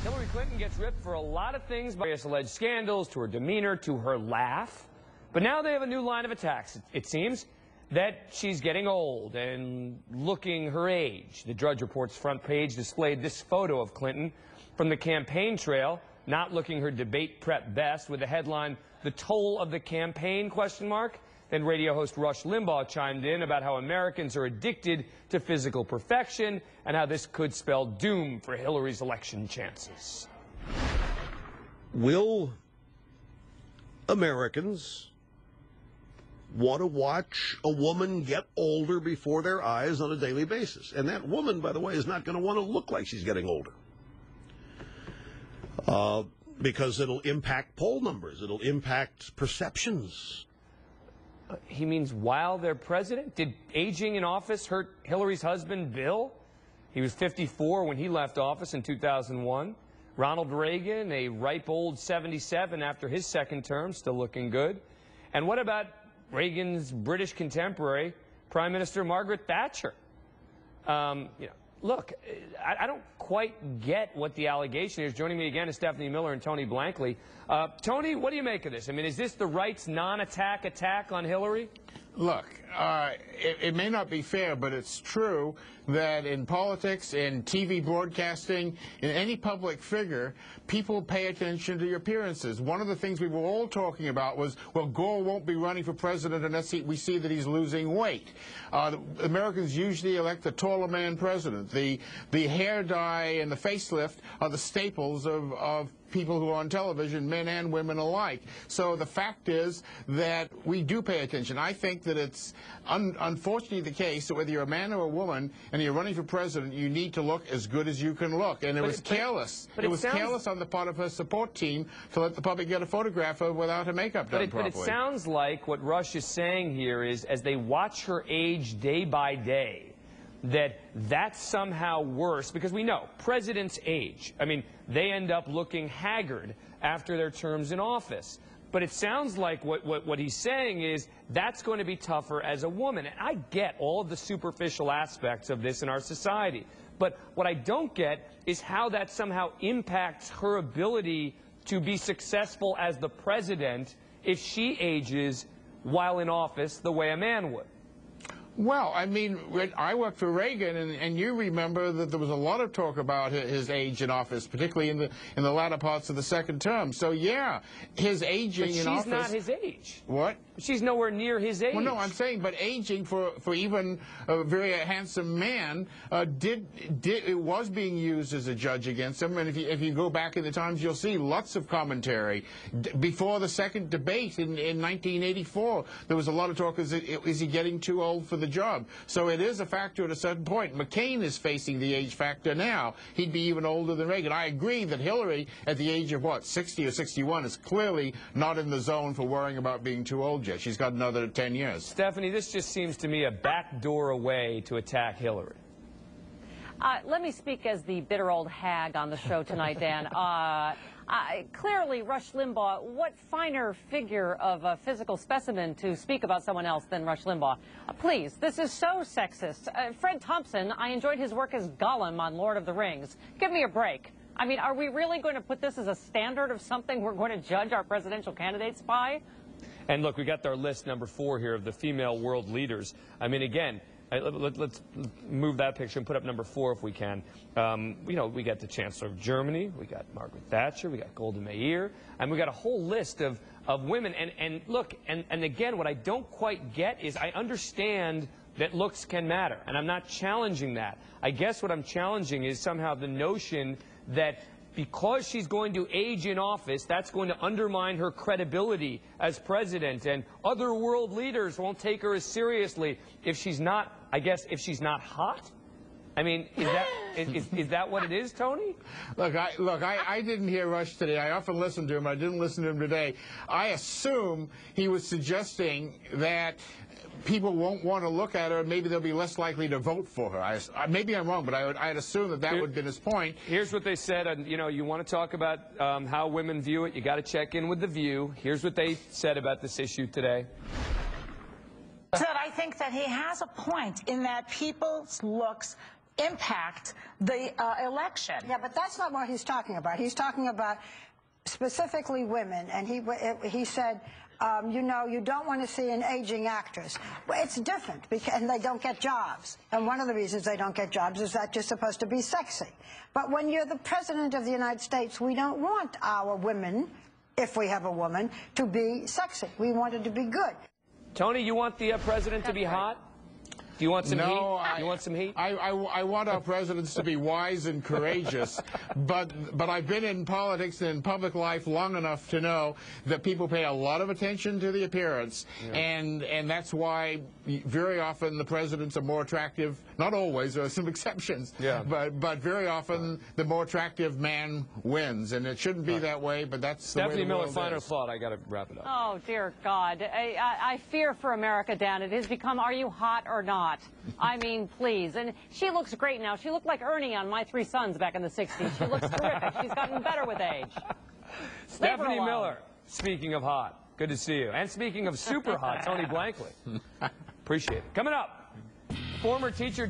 Hillary Clinton gets ripped for a lot of things, various alleged scandals, to her demeanor, to her laugh. But now they have a new line of attacks, it seems, that she's getting old and looking her age. The Drudge Report's front page displayed this photo of Clinton from the campaign trail, not looking her debate prep best, with the headline, "The Toll of the Campaign?" ? Then radio host Rush Limbaugh chimed in about how Americans are addicted to physical perfection and how this could spell doom for Hillary's election chances. Will Americans want to watch a woman get older before their eyes on a daily basis? And that woman, by the way, is not going to want to look like she's getting older. Because it'll impact poll numbers. It'll impact perceptions. He means while they're president? Did aging in office hurt Hillary's husband, Bill? He was 54 when he left office in 2001. Ronald Reagan, a ripe old 77 after his second term, still looking good. And what about Reagan's British contemporary, Prime Minister Margaret Thatcher? Look, I don't quite get what the allegation is. Joining me again is Stephanie Miller and Tony Blankley. Tony, what do you make of this? I mean, is this the right's non-attack attack on Hillary? Look, it may not be fair, but it's true that in politics, in TV broadcasting, in any public figure, people pay attention to your appearances. One of the things we were all talking about was, well, Gore won't be running for president unless we see that he's losing weight. Americans usually elect the taller man president. The hair dye and the facelift are the staples of people who are on television, men and women alike. So the fact is that we do pay attention. I think that it's unfortunately the case that whether you're a man or a woman and you're running for president, you need to look as good as you can look. And it was careless. It was careless on the part of her support team to let the public get a photograph of her without her makeup done properly. But it sounds like what Rush is saying here is, as they watch her age day by day, that's somehow worse, because we know presidents age. I mean, they end up looking haggard after their terms in office. But it sounds like what he's saying is that's going to be tougher as a woman. And I get all of the superficial aspects of this in our society. But what I don't get is how that somehow impacts her ability to be successful as the president if she ages while in office the way a man would. Well, I mean, I worked for Reagan, and you remember that there was a lot of talk about his age in office, particularly in the latter parts of the second term. So, yeah, his aging in office... But she's not his age. What? She's nowhere near his age. Well, no, I'm saying, but aging for even a very handsome man it was being used as a judge against him. And if you go back in the times, you'll see lots of commentary. Before the second debate in 1984, there was a lot of talk, is he getting too old for the job? So it is a factor at a certain point. McCain is facing the age factor now. He'd be even older than Reagan. I agree that Hillary, at the age of, 60 or 61, is clearly not in the zone for worrying about being too old yet. She's got another 10 years. Stephanie, this just seems to me a backdoor away to attack Hillary. Let me speak as the bitter old hag on the show tonight, Dan. Clearly, Rush Limbaugh, what finer figure of a physical specimen to speak about someone else than Rush Limbaugh? Please, this is so sexist. Fred Thompson, I enjoyed his work as Gollum on Lord of the Rings. Give me a break. I mean, are we really going to put this as a standard of something we're going to judge our presidential candidates by? And look, we got our list number 4 here of the female world leaders. I mean, again, let's move that picture and put up number 4 if we can. We got the Chancellor of Germany, we got Margaret Thatcher, we got Golda Meir, and we got a whole list of women. And look, and again, what I don't quite get is I understand that looks can matter, and I'm not challenging that. I guess what I'm challenging is somehow the notion that because she's going to age in office, that's going to undermine her credibility as president, and other world leaders won't take her as seriously if she's not, I guess, if she's not hot. I mean, is that what it is, Tony? Look, I didn't hear Rush today. I often listen to him. I didn't listen to him today. I assume he was suggesting that people won't want to look at her, and maybe they'll be less likely to vote for her. Maybe I'm wrong, but I'd assume that would have been his point. Here's what they said. You want to talk about how women view it, you got to check in with The View. Here's what they said about this issue today. That I think that he has a point in that people's looks impact the election. Yeah, but that's not what he's talking about. He's talking about specifically women, and he said, you know, you don't want to see an aging actress. Well, it's different, and they don't get jobs. And one of the reasons they don't get jobs is that you're supposed to be sexy. But when you're the President of the United States, we don't want our women, if we have a woman, to be sexy. We want her to be good. Tony, you want the president to be hot? Do you want some heat? You want some heat? I want our presidents to be wise and courageous, but I've been in politics and in public life long enough to know that people pay a lot of attention to the appearance, and that's why very often the presidents are more attractive. Not always, there are some exceptions, but very often the more attractive man wins, and it shouldn't be that way, but that's the way the Stephanie Miller, world final is. thought. I got to wrap it up. Oh, dear God. I fear for America, Dan. It has become, are you hot or not? I mean, please. And she looks great now. She looked like Ernie on My Three Sons back in the 60s. She looks terrific. She's gotten better with age. Stephanie Miller, speaking of hot, good to see you. And speaking of super hot, Tony Blankley. Appreciate it. Coming up, former teacher